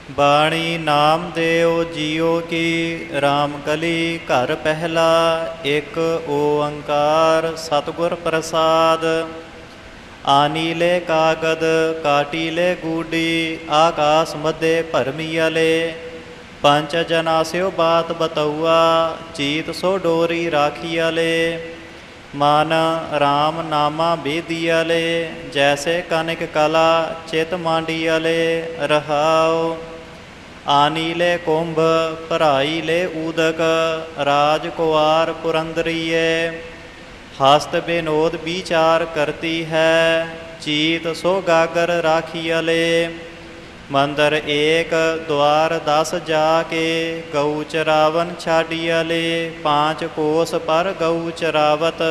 बाणी नाम देव जियो की राम कली घर पहला एक ओंकार सतगुर प्रसाद। आनीले कागद काटीले गूडी आकाश मध्य भरमियले पंच जनास्यो बात बतौआ चीत सो डोरी राखियले मन राम नामा बेदियले जैसे कनक कला चित मांडियले रहाओ। आनीले कुंभ भराईले उदक राजकुआर पुरंदरिय हस्त विनोद विचार करती है चीत सो गागर राखियले। मंदिर एक द्वार 10 जाके गौ चरावन छाडियले पाँच कोस पर गौ चरावत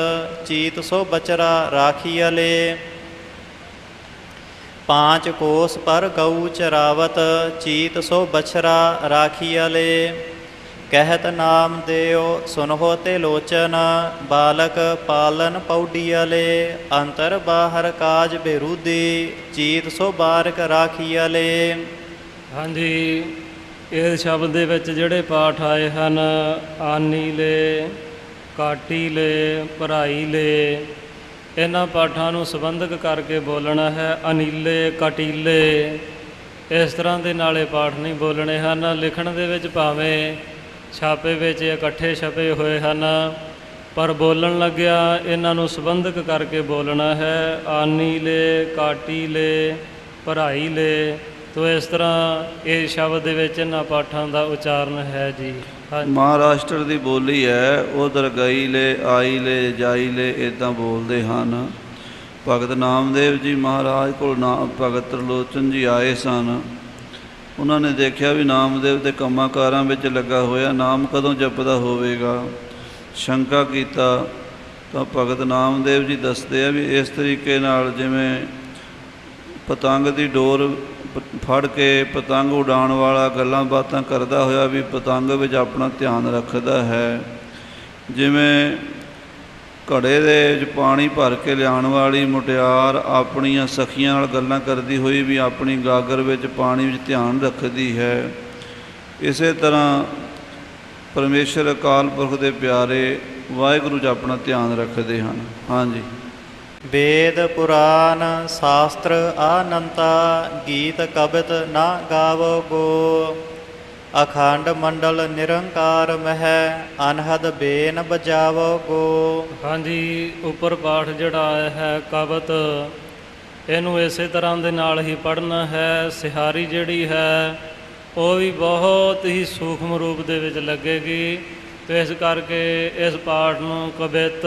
चीत सो बचरा राखियले। पाँच कोस पर गौ चरावत चीत सो बछरा राखियले। कहत नाम देव सुनहो ते लोचन बालक पालन पौडियले अंतर बाहर काज बेरूदी चीत सो बारक राखियले। हाँ जी, इस शब्द ਦੇ ਵਿੱਚ ਜਿਹੜੇ ਪਾਠ ਆਏ ਹਨ ਆਨੀ ਲੈ, ਕਾਟੀ ਲੈ, ਭਰਾਈ ਲੈ, ਇਹਨਾਂ ਪਾਠਾਂ ਨੂੰ ਸੰਬੰਧਕ ਕਰਕੇ ਬੋਲਣਾ ਹੈ। ਅਨੀਲੇ ਕਾਟੀਲੇ ਇਸ ਤਰ੍ਹਾਂ ਦੇ ਨਾਲੇ ਪਾਠ ਨਹੀਂ ਬੋਲਣੇ ਹਨ। ਲਿਖਣ ਦੇ ਵਿੱਚ ਭਾਵੇਂ ਛਾਪੇ ਵਿੱਚ ਇਕੱਠੇ ਛਪੇ ਹੋਏ ਹਨ, ਪਰ ਬੋਲਣ ਲੱਗਿਆ ਇਹਨਾਂ ਨੂੰ ਸੰਬੰਧਕ ਕਰਕੇ ਬੋਲਣਾ ਹੈ। ਆਨੀ ਲੈ, ਕਾਟੀ ਲੈ, ਭਰਾਈ ਲੈ। ਤੋ ਇਸ ਤਰ੍ਹਾਂ ਇਹ ਸ਼ਬਦ ਦੇ ਵਿੱਚ ਇਹਨਾਂ ਪਾਠਾਂ ਦਾ ਉਚਾਰਨ ਹੈ ਜੀ। ਮਹਾਰਾਸ਼ਟਰ ਦੀ ਬੋਲੀ ਹੈ। ਉਧਰ ਗਈ ਲੈ, ਆਈ ਲੈ, ਜਾਈ ਲੈ ਇੱਦਾਂ ਬੋਲਦੇ ਹਨ। ਭਗਤ ਨਾਮਦੇਵ ਜੀ ਮਹਾਰਾਜ ਕੋਲ ਭਗਤ ਤ੍ਰਿਲੋਚਨ ਜੀ ਆਏ ਸਨ। ਉਹਨਾਂ ਨੇ ਦੇਖਿਆ ਵੀ ਨਾਮਦੇਵ ਦੇ ਕੰਮਾਂ ਕਾਰਾਂ ਵਿੱਚ ਲੱਗਾ ਹੋਇਆ, ਨਾਮ ਕਦੋਂ ਜਪਦਾ ਹੋਵੇਗਾ। ਸ਼ੰਕਾ ਕੀਤਾ ਤਾਂ ਭਗਤ ਨਾਮਦੇਵ ਜੀ ਦੱਸਦੇ ਆ ਵੀ ਇਸ ਤਰੀਕੇ ਨਾਲ ਜਿਵੇਂ ਪਤੰਗ ਦੀ ਡੋਰ ਫੜ ਕੇ ਪਤੰਗ ਉਡਾਉਣ ਵਾਲਾ ਗੱਲਾਂ ਬਾਤਾਂ ਕਰਦਾ ਹੋਇਆ ਵੀ ਪਤੰਗ ਵਿੱਚ ਆਪਣਾ ਧਿਆਨ ਰੱਖਦਾ ਹੈ। ਜਿਵੇਂ ਘੜੇ ਦੇ ਵਿੱਚ ਪਾਣੀ ਭਰ ਕੇ ਲਿਆਉਣ ਵਾਲੀ ਮੁਟਿਆਰ ਆਪਣੀਆਂ ਸਖੀਆਂ ਨਾਲ ਗੱਲਾਂ ਕਰਦੀ ਹੋਈ ਵੀ ਆਪਣੀ ਗਾਗਰ ਵਿੱਚ ਪਾਣੀ ਵਿੱਚ ਧਿਆਨ ਰੱਖਦੀ ਹੈ। ਇਸੇ ਤਰ੍ਹਾਂ ਪਰਮੇਸ਼ਰ ਅਕਾਲ ਪੁਰਖ ਦੇ ਪਿਆਰੇ ਵਾਹਿਗੁਰੂ 'ਚ ਆਪਣਾ ਧਿਆਨ ਰੱਖਦੇ ਹਨ। ਹਾਂਜੀ। वेद पुराण शास्त्र अनंता गीत कवित ना गावो गो अखंड मंडल निरंकार मह अनहद बेन बजावो गो। हाँ जी, ਉੱਪਰ ਪਾਠ ਜਿਹੜਾ ਆਇਆ ਹੈ ਕਵਿਤ, ਇਹਨੂੰ ਇਸੇ ਤਰ੍ਹਾਂ ਦੇ ਨਾਲ ਹੀ ਪੜ੍ਹਨਾ ਹੈ। ਸਿਹਾਰੀ ਜਿਹੜੀ ਹੈ ਉਹ ਵੀ ਬਹੁਤ ਹੀ ਸੂਖਮ ਰੂਪ ਦੇ ਵਿੱਚ ਲੱਗੇਗੀ, ਅਤੇ ਇਸ ਕਰਕੇ ਇਸ ਪਾਠ ਨੂੰ ਕਵਿਤ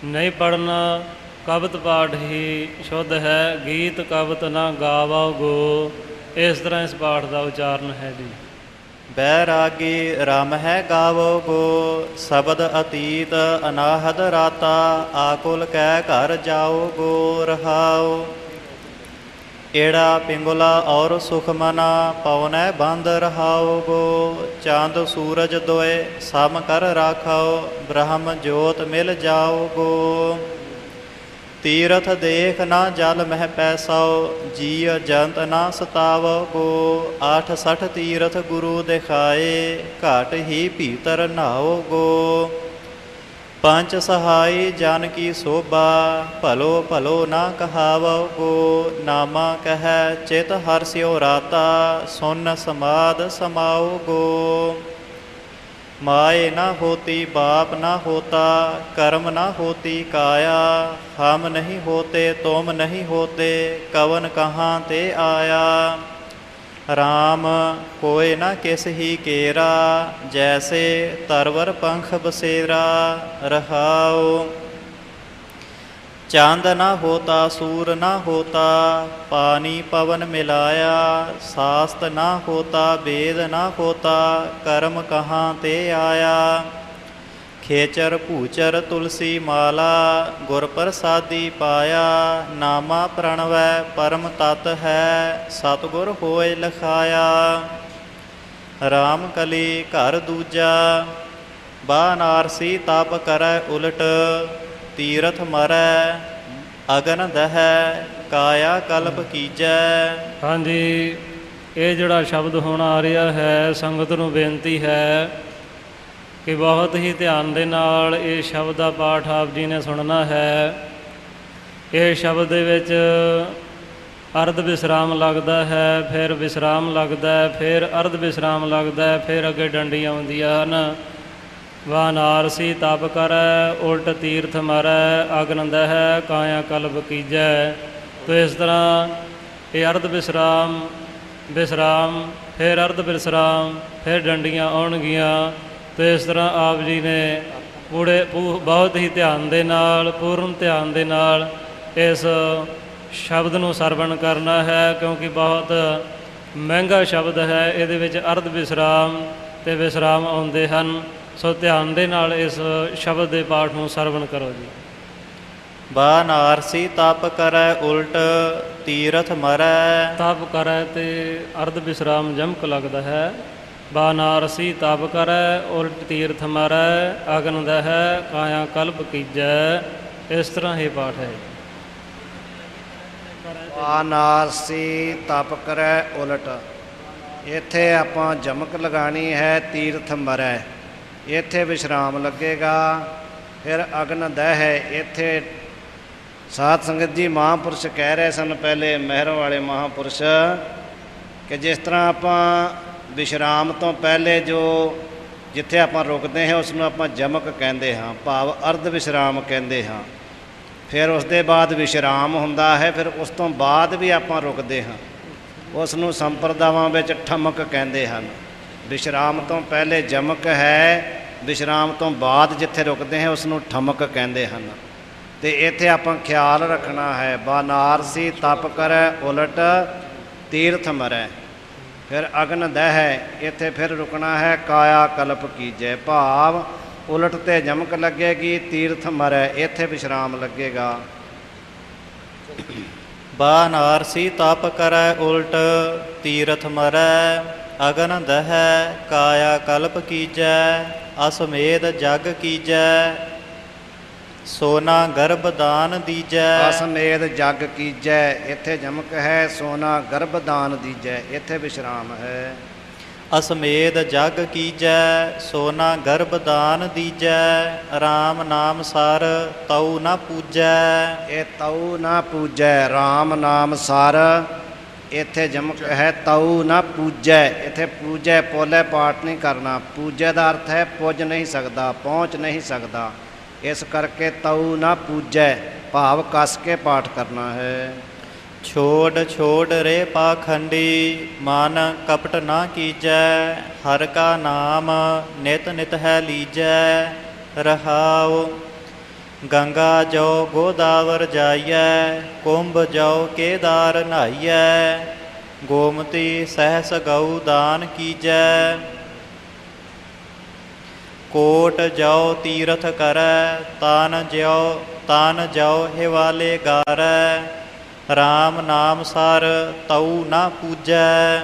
ਨਹੀਂ ਪੜ੍ਹਨਾ। ਕਵਿਤ ਪਾਠ ਹੀ ਸ਼ੁੱਧ ਹੈ। ਗੀਤ ਕਵਿਤ ਨਾ ਗਾਵੋ ਗੋ, ਇਸ ਤਰ੍ਹਾਂ ਇਸ ਪਾਠ ਦਾ ਉਚਾਰਨ ਹੈ ਜੀ। बैरागी राम है गावो गो शब्द अतीत अनाहद राता आकुल कह घर जाओ गो रहाओ। एड़ा पिंगुला और सुखमना पवनै बंद रहाओ गो चांद सूरज दोए सम कर राखो ब्रह्म जोत मिल जाओ गो। तीरथ देख ना जल मह पैसाओ जीय जंत ना सतावो गो। 68 तीरथ गुरु दिखाए घाट ही भीतर नहाओ गो। पंच सहाय जन की शोभा भलो भलो ना कहावो गो। नामा कह चित हर्ष्यो राता सुन समाद समाओ गो। माए ना होती बाप ना होता कर्म ना होती काया हम नहीं होते तुम नहीं होते कवन कहाँ ते आया। राम कोय ना किस ही केरा जैसे तरवर पंख बसेरा रहाओ। चांद ना होता सूर ना होता पानी पवन मिलाया शास्त ना होता वेद ना होता कर्म कहाँ ते आया। खेचर भूचर तुलसी माला गुर प्रसादी पाया नामा प्रणवै परम तत् है सतगुर होए लखाया। राम कली घर दूजा बानारसी तप करै उलट तीरथ मरै अगन दहै काया कल्प कीजै। ਹਾਂਜੀ, ਇਹ ਜਿਹੜਾ ਸ਼ਬਦ ਹੁਣ ਆ ਰਿਹਾ ਹੈ, ਸੰਗਤ ਨੂੰ ਬੇਨਤੀ ਹੈ ਕਿ ਬਹੁਤ ਹੀ ਧਿਆਨ ਦੇ ਨਾਲ ਇਹ ਸ਼ਬਦ ਦਾ ਪਾਠ ਆਪ ਜੀ ਨੇ ਸੁਣਨਾ ਹੈ। ਇਹ ਸ਼ਬਦ ਦੇ ਵਿੱਚ ਅਰਧ ਵਿਸਰਾਮ ਲੱਗਦਾ ਹੈ, ਫਿਰ ਵਿਸਰਾਮ ਲੱਗਦਾ ਹੈ, ਫਿਰ ਅਰਧ ਵਿਸਰਾਮ ਲੱਗਦਾ ਹੈ, ਫਿਰ ਅੱਗੇ ਡੰਡੀ ਆਉਂਦੀਆਂ ਹਨ। ਵਾਨਾਰਸੀ ਤਪ ਕਰੈ ਉਲਟ ਤੀਰਥ ਮਰੈ ਅਗਨ ਦਹੈ ਕਾਇਆ ਕਲਬ ਕੀਜੈ। ਤੋ ਇਸ ਤਰ੍ਹਾਂ ਇਹ ਅਰਧ ਵਿਸਰਾਮ, ਵਿਸਰਾਮ, ਫਿਰ ਅਰਧ ਵਿਸਰਾਮ, ਫਿਰ ਡੰਡੀਆਂ ਆਉਣਗੀਆਂ। ਤੋ ਇਸ ਤਰ੍ਹਾਂ ਆਪ ਜੀ ਨੇ ਬਹੁਤ ਹੀ ਧਿਆਨ ਦੇ ਨਾਲ, ਪੂਰਨ ਧਿਆਨ ਦੇ ਨਾਲ ਇਸ ਸ਼ਬਦ ਨੂੰ ਸਰਵਣ ਕਰਨਾ ਹੈ, ਕਿਉਂਕਿ ਬਹੁਤ ਮਹਿੰਗਾ ਸ਼ਬਦ ਹੈ। ਇਹਦੇ ਵਿੱਚ ਅਰਧ ਵਿਸਰਾਮ ਅਤੇ ਵਿਸਰਾਮ ਆਉਂਦੇ ਹਨ। ਸੋ ਧਿਆਨ ਦੇ ਨਾਲ ਇਸ ਸ਼ਬਦ ਦੇ ਪਾਠ ਨੂੰ ਸਰਵਣ ਕਰੋ ਜੀ। ਬਾਨਾਰਸੀ ਤਪ ਕਰੈ ਉਲਟ ਤੀਰਥ ਮਰੈ। ਤਪ ਕਰੈ ਤੇ ਅਰਧ ਵਿਸਰਾਮ ਜਮਕ ਲੱਗਦਾ ਹੈ। ਬਾਨਾਰਸੀ ਤਪ ਕਰੈ ਉਲਟ ਤੀਰਥ ਮਰੈ ਅਗਨ ਦਹੈ ਕਾਇਆ ਕਲਪ ਕੀਜੈ। ਇਸ ਤਰ੍ਹਾਂ ਇਹ ਪਾਠ ਹੈ। ਬਾਨਾਰਸੀ ਤਪ ਕਰੈ ਉਲਟ, ਇੱਥੇ ਆਪਾਂ ਜਮਕ ਲਗਾਣੀ ਹੈ। ਤੀਰਥ ਮਰੈ, ਇੱਥੇ ਵਿਸ਼ਰਾਮ ਲੱਗੇਗਾ। ਫਿਰ ਅਗਨ ਦਹੈ, ਇੱਥੇ ਸਾਧ ਸੰਗਤ ਜੀ ਮਹਾਂਪੁਰਸ਼ ਕਹਿ ਰਹੇ ਸਨ ਪਹਿਲੇ, ਮਹਿਰੋਂ ਵਾਲੇ ਮਹਾਂਪੁਰਸ਼, ਕਿ ਜਿਸ ਤਰ੍ਹਾਂ ਆਪਾਂ ਵਿਸ਼ਰਾਮ ਤੋਂ ਪਹਿਲੇ ਜੋ ਜਿੱਥੇ ਆਪਾਂ ਰੁਕਦੇ ਹਾਂ ਉਸ ਨੂੰ ਆਪਾਂ ਜਮਕ ਕਹਿੰਦੇ ਹਾਂ, ਭਾਵ ਅਰਧ ਵਿਸ਼ਰਾਮ ਕਹਿੰਦੇ ਹਾਂ। ਫਿਰ ਉਸ ਦੇ ਬਾਅਦ ਵਿਸ਼ਰਾਮ ਹੁੰਦਾ ਹੈ, ਫਿਰ ਉਸ ਤੋਂ ਬਾਅਦ ਵੀ ਆਪਾਂ ਰੁਕਦੇ ਹਾਂ, ਉਸ ਨੂੰ ਸੰਪਰਦਾਵਾਂ ਵਿੱਚ ਠਮਕ ਕਹਿੰਦੇ ਹਨ। ਵਿਸ਼ਰਾਮ ਤੋਂ ਪਹਿਲੇ ਜਮਕ ਹੈ, ਵਿਸ਼ਰਾਮ ਤੋਂ ਬਾਅਦ ਜਿੱਥੇ ਰੁਕਦੇ ਹਾਂ ਉਸ ਨੂੰ ਠਮਕ ਕਹਿੰਦੇ ਹਨ। ਅਤੇ ਇੱਥੇ ਆਪਾਂ ਖਿਆਲ ਰੱਖਣਾ ਹੈ, ਬਾਨਾਰਸੀ ਤਪ ਕਰੈ ਉਲਟ ਤੀਰਥ ਮਰੈ, ਫਿਰ ਅਗਨ ਦਹੈ, ਇੱਥੇ ਫਿਰ ਰੁਕਣਾ ਹੈ। ਕਾਇਆ ਕਲਪ ਕੀਜੈ, ਭਾਵ ਉਲਟ 'ਤੇ ਜਮਕ ਲੱਗੇਗੀ, ਤੀਰਥ ਮਰੈ ਇੱਥੇ ਵਿਸ਼ਰਾਮ ਲੱਗੇਗਾ। ਬਾਨਾਰਸੀ ਤਪ ਕਰੈ ਉਲਟ ਤੀਰਥ ਮਰੈ ਅਗਨ ਦਹੈ ਕਾਇਆ ਕਲਪ ਕੀਜੈ। ਅਸਮੇਧ ਜਗ ਕੀਜੈ ਸੋਨਾ ਗਰਭ ਦਾਨ ਦੀਜੈ। ਅਸਮੇਧ ਜਗ ਕੀਜੈ, ਇੱਥੇ ਜਮਕ ਹੈ। ਸੋਨਾ ਗਰਭ ਦਾਨ ਦੀਜੈ, ਇੱਥੇ ਵਿਸ਼ਰਾਮ ਹੈ। ਅਸਮੇਧ ਜਗ ਕੀਜੈ ਸੋਨਾ ਗਰਭ ਦਾਨ ਦੀਜੈ। ਰਾਮ ਨਾਮ ਸਰ ਤਉ ਨ ਪੂਜੈ। ਇਹ ਤਉ ਨਾ ਪੂਜੈ, ਰਾਮ ਨਾਮ ਸਰ, ਇੱਥੇ ਜਮਕ ਹੈ। ਤਉ ਨਾ ਪੂਜੈ, ਇੱਥੇ ਪੂਜੈ ਪੋਲੇ ਪਾਠ ਨਹੀਂ ਕਰਨਾ। ਪੂਜੈ ਦਾ ਅਰਥ ਹੈ ਪੁੱਜ ਨਹੀਂ ਸਕਦਾ, ਪਹੁੰਚ ਨਹੀਂ ਸਕਦਾ। ਇਸ ਕਰਕੇ ਤਉ ਨਾ ਪੂਜੈ, ਭਾਵ ਕੱਸ ਕੇ ਪਾਠ ਕਰਨਾ ਹੈ। ਛੋੜ ਛੋੜ ਰੇ ਪਾਖੰਡੀ ਮਨ ਕਪਟ ਨਾ ਕੀਜੈ। ਹਰ ਕਾ ਨਾਮ ਨਿਤ ਨਿਤ ਹੈ ਲੀਜੈ। ਰਹਾਉ ਗੰਗਾ ਜੋ ਗੋਦਾਵਰ ਜਾਈਐ। ਕੁੰਭ ਜੋ ਕੇਦਾਰ ਨਹਾਈਐ। ਗੋਮਤੀ ਸਹਿਸ ਗਊ ਦਾਨ ਕੀਜੈ। ਕੋਟ ਜੋ ਤੀਰਥ ਕਰੈ। ਤਾਨ ਜੋ ਹਿਵਾਲੇ ਗਾਰੈ। ਰਾਮ ਨਾਮ ਸਰ ਤਉ ਨਾ ਪੂਜੈ।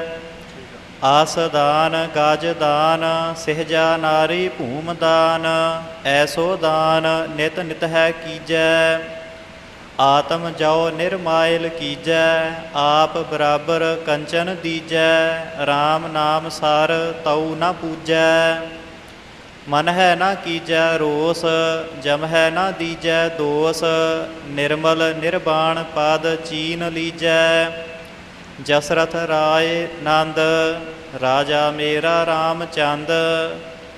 ਆਸ ਦਾਨ ਗਜ ਦਾਨ ਸਿਹਜਾ ਨਾਰੀ ਭੂਮ ਦਾਨ। ਐਸੋ ਦਾਨ ਨਿਤ ਨਿਤ ਹੈ ਕੀਜੈ। ਆਤਮ ਜੋ ਨਿਰਮਾਇਲ ਕੀਜੈ। ਆਪ ਬਰਾਬਰ ਕੰਚਨ ਦੀਜੈ। ਰਾਮ ਨਾਮ ਸਰ ਤਉ ਨਾ ਪੂਜੈ। ਮਨ ਹੈ ਨਾ ਕੀਜੈ ਰੋਸ। ਜਮ ਹੈ ਨਾ ਦੀਜੈ ਦੋਸ। ਨਿਰਮਲ ਨਿਰਬਾਣ ਪਦ ਚੀਨ ਲੀਜੈ। ਜਸਰਥ ਰਾਏ ਨੰਦ ਰਾਜਾ ਮੇਰਾ ਰਾਮਚੰਦ।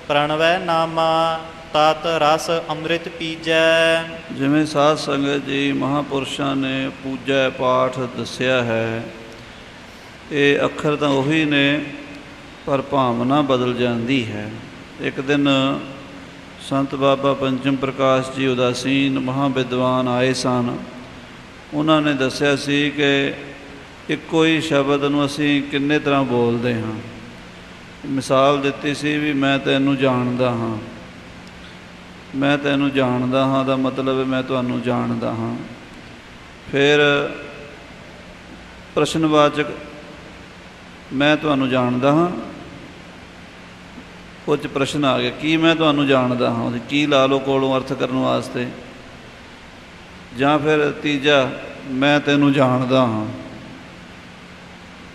ਪ੍ਰਣਵੈ ਨਾਮਾ ਤਤ ਰਸ ਅੰਮ੍ਰਿਤ ਪੀਜੈ। ਜਿਵੇਂ ਸਾਧ ਸੰਗਤ ਜੀ ਮਹਾਂਪੁਰਸ਼ਾਂ ਨੇ ਪੂਜਾ ਪਾਠ ਦੱਸਿਆ ਹੈ, ਇਹ ਅੱਖਰ ਤਾਂ ਉਹੀ ਨੇ ਪਰ ਭਾਵਨਾ ਬਦਲ ਜਾਂਦੀ ਹੈ। ਇੱਕ ਦਿਨ ਸੰਤ ਬਾਬਾ ਪੰਚਮ ਪ੍ਰਕਾਸ਼ ਜੀ ਉਦਾਸੀਨ ਮਹਾਂਵਿਦਵਾਨ ਆਏ ਸਨ। ਉਹਨਾਂ ਨੇ ਦੱਸਿਆ ਸੀ ਕਿ ਇੱਕੋ ਹੀ ਸ਼ਬਦ ਨੂੰ ਅਸੀਂ ਕਿੰਨੇ ਤਰ੍ਹਾਂ ਬੋਲਦੇ ਹਾਂ। ਮਿਸਾਲ ਦਿੱਤੀ ਸੀ ਵੀ ਮੈਂ ਤੈਨੂੰ ਜਾਣਦਾ ਹਾਂ। ਮੈਂ ਤੈਨੂੰ ਜਾਣਦਾ ਹਾਂ ਦਾ ਮਤਲਬ ਮੈਂ ਤੁਹਾਨੂੰ ਜਾਣਦਾ ਹਾਂ। ਫਿਰ ਪ੍ਰਸ਼ਨਵਾਚਕ ਮੈਂ ਤੁਹਾਨੂੰ ਜਾਣਦਾ ਹਾਂ, ਉਹ 'ਚ ਪ੍ਰਸ਼ਨ ਆ ਗਿਆ ਕੀ ਮੈਂ ਤੁਹਾਨੂੰ ਜਾਣਦਾ ਹਾਂ, ਉਹਦੀ ਕੀ ਲਾ ਲਓ ਕੋਲੋਂ ਅਰਥ ਕਰਨ ਵਾਸਤੇ। ਜਾਂ ਫਿਰ ਤੀਜਾ ਮੈਂ ਤੈਨੂੰ ਜਾਣਦਾ ਹਾਂ।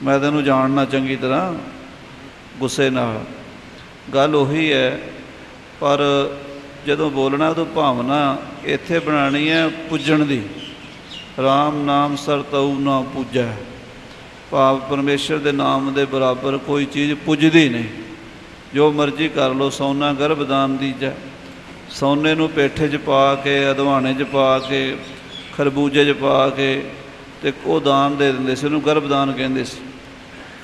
ਮੈਂ ਤੈਨੂੰ ਜਾਣਨਾ ਚੰਗੀ ਤਰ੍ਹਾਂ, ਗੁੱਸੇ ਨਾਲ। ਗੱਲ ਉਹੀ ਹੈ, ਪਰ ਜਦੋਂ ਬੋਲਣਾ ਉਦੋਂ ਭਾਵਨਾ ਇੱਥੇ ਬਣਾਉਣੀ ਹੈ ਪੁੱਜਣ ਦੀ। ਰਾਮ ਨਾਮ ਸਰਤਉ ਨਾ ਪੂਜੈ, ਭਾਵ ਪਰਮੇਸ਼ਰ ਦੇ ਨਾਮ ਦੇ ਬਰਾਬਰ ਕੋਈ ਚੀਜ਼ ਪੁੱਜਦੀ ਨਹੀਂ। ਜੋ ਮਰਜ਼ੀ ਕਰ ਲਓ, ਸੋਨਾ ਗਰਭਦਾਨ ਦੀਜੈ। ਸੋਨੇ ਨੂੰ ਪੇਠੇ 'ਚ ਪਾ ਕੇ, ਅਧਵਾਣੇ 'ਚ ਪਾ ਕੇ, ਖਰਬੂਜੇ 'ਚ ਪਾ ਕੇ ਅਤੇ ਉਹ ਦਾਨ ਦੇ ਦਿੰਦੇ ਸੀ, ਉਹਨੂੰ ਗਰਭਦਾਨ ਕਹਿੰਦੇ ਸੀ।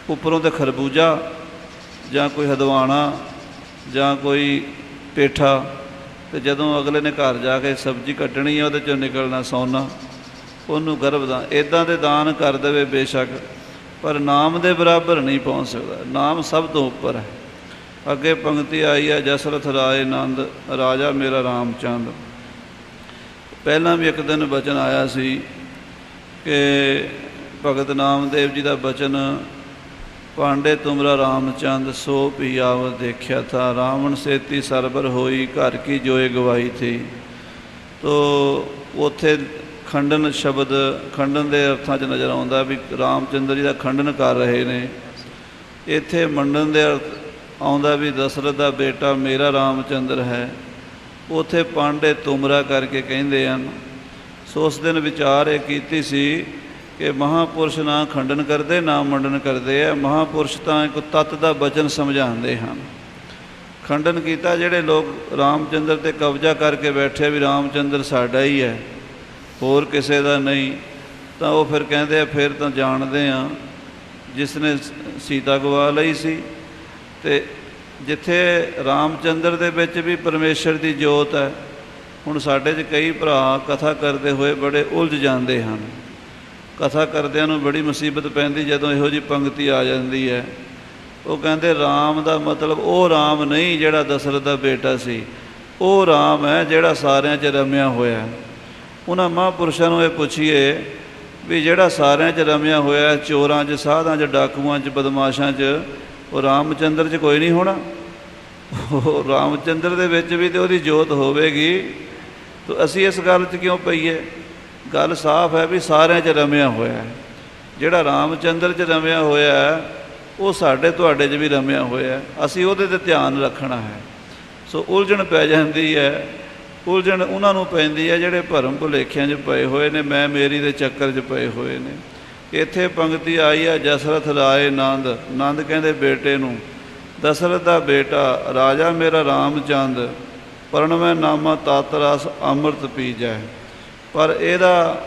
ਉੱਪਰੋਂ ਤਾਂ ਖਰਬੂਜਾ ਜਾਂ ਕੋਈ ਹਦਵਾਣਾ ਜਾਂ ਕੋਈ ਪੇਠਾ, ਅਤੇ ਜਦੋਂ ਅਗਲੇ ਨੇ ਘਰ ਜਾ ਕੇ ਸਬਜ਼ੀ ਕੱਟਣੀ ਹੈ ਉਹਦੇ 'ਚੋਂ ਨਿਕਲਣਾ ਸੋਨਾ, ਉਹਨੂੰ ਗਰਭਦਾਨ। ਇੱਦਾਂ ਦੇ ਦਾਨ ਕਰ ਦੇਵੇ ਬੇਸ਼ੱਕ, ਪਰ ਨਾਮ ਦੇ ਬਰਾਬਰ ਨਹੀਂ ਪਹੁੰਚ ਸਕਦਾ। ਨਾਮ ਸਭ ਤੋਂ ਉੱਪਰ ਹੈ। ਅੱਗੇ ਪੰਕਤੀ ਆਈ ਹੈ, ਜਸਰਥ ਰਾਏ ਨੰਦ ਰਾਜਾ ਮੇਰਾ ਰਾਮ ਚੰਦ। ਪਹਿਲਾਂ ਵੀ ਇੱਕ ਦਿਨ ਬਚਨ ਆਇਆ ਸੀ ਕਿ ਭਗਤ ਨਾਮਦੇਵ ਜੀ ਦਾ ਬਚਨ, ਪਾਂਡੇ ਤੁਮਰਾ ਰਾਮਚੰਦ ਸੋ ਪੀ ਆਵ ਦੇਖਿਆ ਥਾ, ਰਾਵਣ ਸੇਤੀ ਸਰਬਰ ਹੋਈ ਘਰ ਕੀ ਜੋਏ ਗਵਾਈ ਥੀ। ਤੋ ਉੱਥੇ ਖੰਡਨ ਸ਼ਬਦ, ਖੰਡਨ ਦੇ ਅਰਥਾਂ 'ਚ ਨਜ਼ਰ ਆਉਂਦਾ ਵੀ ਰਾਮਚੰਦਰ ਜੀ ਦਾ ਖੰਡਨ ਕਰ ਰਹੇ ਨੇ। ਇੱਥੇ ਮੰਡਨ ਦੇ ਅਰਥ ਆਉਂਦਾ ਵੀ ਦਸ਼ਰਥ ਦਾ ਬੇਟਾ ਮੇਰਾ ਰਾਮਚੰਦਰ ਹੈ। ਉੱਥੇ ਪਾਂਡੇ ਤੁਮਰਾ ਕਰਕੇ ਕਹਿੰਦੇ ਹਨ। ਸੋ ਉਸ ਦਿਨ ਵਿਚਾਰ ਇਹ ਕੀਤੀ ਸੀ ਕਿ ਮਹਾਂਪੁਰਸ਼ ਨਾ ਖੰਡਨ ਕਰਦੇ ਨਾ ਮੰਡਨ ਕਰਦੇ ਆ। ਮਹਾਂਪੁਰਸ਼ ਤਾਂ ਇੱਕ ਤੱਤ ਦਾ ਬਚਨ ਸਮਝਾਉਂਦੇ ਹਨ। ਖੰਡਨ ਕੀਤਾ ਜਿਹੜੇ ਲੋਕ ਰਾਮਚੰਦਰ 'ਤੇ ਕਬਜ਼ਾ ਕਰਕੇ ਬੈਠੇ ਵੀ ਰਾਮਚੰਦਰ ਸਾਡਾ ਹੀ ਹੈ, ਹੋਰ ਕਿਸੇ ਦਾ ਨਹੀਂ, ਤਾਂ ਉਹ ਫਿਰ ਕਹਿੰਦੇ ਆ ਫਿਰ ਤਾਂ ਜਾਣਦੇ ਹਾਂ ਜਿਸ ਨੇ ਸੀਤਾ ਗਵਾ ਲਈ ਸੀ। ਅਤੇ ਜਿੱਥੇ ਰਾਮਚੰਦਰ ਦੇ ਵਿੱਚ ਵੀ ਪਰਮੇਸ਼ਰ ਦੀ ਜੋਤ ਹੈ। ਹੁਣ ਸਾਡੇ 'ਚ ਕਈ ਭਰਾ ਕਥਾ ਕਰਦੇ ਹੋਏ ਬੜੇ ਉਲਝ ਜਾਂਦੇ ਹਨ। ਕਥਾ ਕਰਦਿਆਂ ਨੂੰ ਬੜੀ ਮੁਸੀਬਤ ਪੈਂਦੀ ਜਦੋਂ ਇਹੋ ਜਿਹੀ ਪੰਕਤੀ ਆ ਜਾਂਦੀ ਹੈ। ਉਹ ਕਹਿੰਦੇ ਰਾਮ ਦਾ ਮਤਲਬ ਉਹ ਰਾਮ ਨਹੀਂ ਜਿਹੜਾ ਦਸ਼ਰਥ ਦਾ ਬੇਟਾ ਸੀ, ਉਹ ਰਾਮ ਹੈ ਜਿਹੜਾ ਸਾਰਿਆਂ 'ਚ ਰਮਿਆ ਹੋਇਆ। ਉਹਨਾਂ ਮਹਾਂਪੁਰਸ਼ਾਂ ਨੂੰ ਇਹ ਪੁੱਛੀਏ ਵੀ ਜਿਹੜਾ ਸਾਰਿਆਂ 'ਚ ਰਮਿਆ ਹੋਇਆ, ਚੋਰਾਂ 'ਚ, ਸਾਧਾਂ 'ਚ, ਡਾਕੂਆਂ 'ਚ, ਬਦਮਾਸ਼ਾਂ 'ਚ, ਉਹ ਰਾਮਚੰਦਰ 'ਚ ਕੋਈ ਨਹੀਂ ਹੋਣਾ? ਉਹ ਰਾਮਚੰਦਰ ਦੇ ਵਿੱਚ ਵੀ ਤਾਂ ਉਹਦੀ ਜੋਤ ਹੋਵੇਗੀ। ਤਾਂ ਅਸੀਂ ਇਸ ਗੱਲ 'ਚ ਕਿਉਂ ਪਈਏ? ਗੱਲ ਸਾਫ਼ ਹੈ ਵੀ ਸਾਰਿਆਂ 'ਚ ਰਮਿਆ ਹੋਇਆ। ਜਿਹੜਾ ਰਾਮਚੰਦਰ 'ਚ ਰਮਿਆ ਹੋਇਆ ਉਹ ਸਾਡੇ ਤੁਹਾਡੇ 'ਚ ਵੀ ਰਮਿਆ ਹੋਇਆ। ਅਸੀਂ ਉਹਦੇ 'ਤੇ ਧਿਆਨ ਰੱਖਣਾ ਹੈ। ਸੋ ਉਲਝਣ ਪੈ ਜਾਂਦੀ ਹੈ। ਉਲਝਣ ਉਹਨਾਂ ਨੂੰ ਪੈਂਦੀ ਹੈ ਜਿਹੜੇ ਭਰਮ ਭੁਲੇਖਿਆਂ 'ਚ ਪਏ ਹੋਏ ਨੇ, ਮੈਂ ਮੇਰੀ ਦੇ ਚੱਕਰ 'ਚ ਪਏ ਹੋਏ ਨੇ। ਇੱਥੇ ਪੰਕਤੀ ਆਈ ਹੈ, ਜਸਰਥ ਰਾਏ ਨੰਦ। ਨੰਦ ਕਹਿੰਦੇ ਬੇਟੇ ਨੂੰ, ਦਸ਼ਰਥ ਦਾ ਬੇਟਾ ਰਾਜਾ ਮੇਰਾ ਰਾਮਚੰਦ, ਪਰਣਵੈ ਨਾਮਾ ਤਤ ਰਸ ਅੰਮ੍ਰਿਤ ਪੀਜੈ। ਪਰ ਇਹਦਾ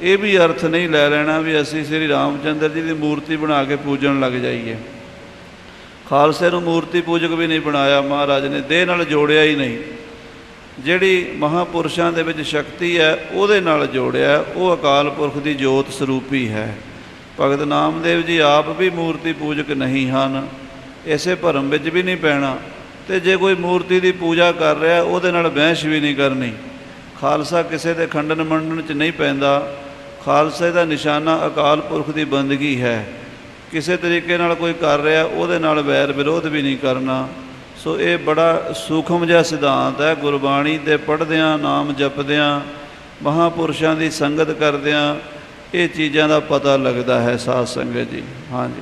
ਇਹ ਵੀ ਅਰਥ ਨਹੀਂ ਲੈ ਲੈਣਾ ਵੀ ਅਸੀਂ ਸ੍ਰੀ ਰਾਮਚੰਦਰ ਜੀ ਦੀ ਮੂਰਤੀ ਬਣਾ ਕੇ ਪੂਜਣ ਲੱਗ ਜਾਈਏ। ਖਾਲਸੇ ਨੂੰ ਮੂਰਤੀ ਪੂਜਕ ਵੀ ਨਹੀਂ ਬਣਾਇਆ ਮਹਾਰਾਜ ਨੇ, ਦੇਹ ਨਾਲ ਜੋੜਿਆ ਹੀ ਨਹੀਂ। ਜਿਹੜੀ ਮਹਾਂਪੁਰਸ਼ਾਂ ਦੇ ਵਿੱਚ ਸ਼ਕਤੀ ਹੈ ਉਹਦੇ ਨਾਲ ਜੋੜਿਆ। ਉਹ ਅਕਾਲ ਪੁਰਖ ਦੀ ਜੋਤ ਸਰੂਪੀ ਹੈ। ਭਗਤ ਨਾਮਦੇਵ ਜੀ ਆਪ ਵੀ ਮੂਰਤੀ ਪੂਜਕ ਨਹੀਂ ਹਨ, ਇਸੇ ਭਰਮ ਵਿੱਚ ਵੀ ਨਹੀਂ ਪੈਣਾ। ਅਤੇ ਜੇ ਕੋਈ ਮੂਰਤੀ ਦੀ ਪੂਜਾ ਕਰ ਰਿਹਾ ਉਹਦੇ ਨਾਲ ਬਹਿਸ ਵੀ ਨਹੀਂ ਕਰਨੀ। ਖਾਲਸਾ ਕਿਸੇ ਦੇ ਖੰਡਨ ਮੰਡਨ 'ਚ ਨਹੀਂ ਪੈਂਦਾ। ਖਾਲਸੇ ਦਾ ਨਿਸ਼ਾਨਾ ਅਕਾਲ ਪੁਰਖ ਦੀ ਬੰਦਗੀ ਹੈ। ਕਿਸੇ ਤਰੀਕੇ ਨਾਲ ਕੋਈ ਕਰ ਰਿਹਾ ਉਹਦੇ ਨਾਲ ਵੈਰ ਵਿਰੋਧ ਵੀ ਨਹੀਂ ਕਰਨਾ। ਸੋ ਇਹ ਬੜਾ ਸੂਖਮ ਜਿਹਾ ਸਿਧਾਂਤ ਹੈ। ਗੁਰਬਾਣੀ ਦੇ ਪੜ੍ਹਦਿਆਂ, ਨਾਮ ਜਪਦਿਆਂ, ਮਹਾਂਪੁਰਸ਼ਾਂ ਦੀ ਸੰਗਤ ਕਰਦਿਆਂ ਇਹ ਚੀਜ਼ਾਂ ਦਾ ਪਤਾ ਲੱਗਦਾ ਹੈ ਸਾਧ ਸੰਗਤ ਜੀ। ਹਾਂਜੀ।